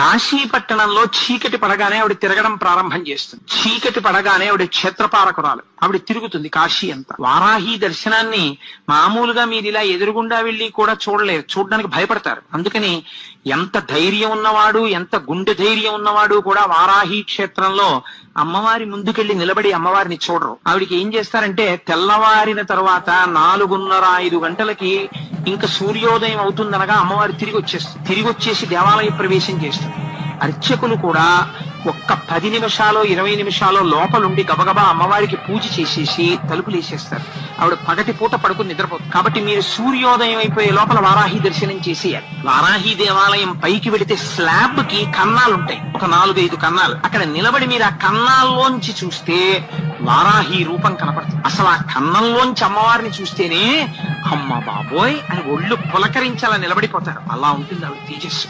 కాశీ పట్టణంలో చీకటి పడగానే ఆవిడ తిరగడం ప్రారంభం చేస్తుంది. చీకటి పడగానే ఆవిడ క్షేత్రపాలకురాలు, ఆవిడ తిరుగుతుంది కాశీ అంతా. వారాహి దర్శనాన్ని మామూలుగా మీరు ఇలా ఎదురుగుండా వెళ్ళి కూడా చూడలేరు, చూడడానికి భయపడతారు. అందుకని ఎంత ధైర్యం ఉన్నవాడు, ఎంత గుండె ధైర్యం ఉన్నవాడు కూడా వారాహి క్షేత్రంలో అమ్మవారి ముందుకెళ్లి నిలబడి అమ్మవారిని చూడరు. ఆవిడికి ఏం చేస్తారంటే తెల్లవారిన తర్వాత 4:30-5 గంటలకి ఇంకా సూర్యోదయం అవుతుందనగా అమ్మవారి తిరిగి వచ్చేసి దేవాలయ ప్రవేశం చేస్తుంది. అర్చకులు కూడా ఒక్క 10 నిమిషాలు 20 నిమిషాలు లోపలుండి గబగబా అమ్మవారికి పూజ చేసేసి తలుపులు వేసేస్తారు. ఆవిడ పగటి పూట పడుకుని నిద్రపోతుంది. కాబట్టి మీరు సూర్యోదయం అయిపోయే లోపల వారాహి దర్శనం చేసేయాలి. వారాహి దేవాలయం పైకి వెళితే స్లాబ్ కి కన్నాలు ఉంటాయి, ఒక 4-5 కన్నాలు. అక్కడ నిలబడి మీరు ఆ కన్నాల్లోంచి చూస్తే వారాహి రూపం కనపడుతుంది. అసలు ఆ కన్నంలోంచి అమ్మవారిని చూస్తేనే అమ్మ బాబోయ్ అని ఒళ్ళు పులకరించాలని నిలబడిపోతారు. అలా ఉంటుంది ఆవిడ తేజస్సు.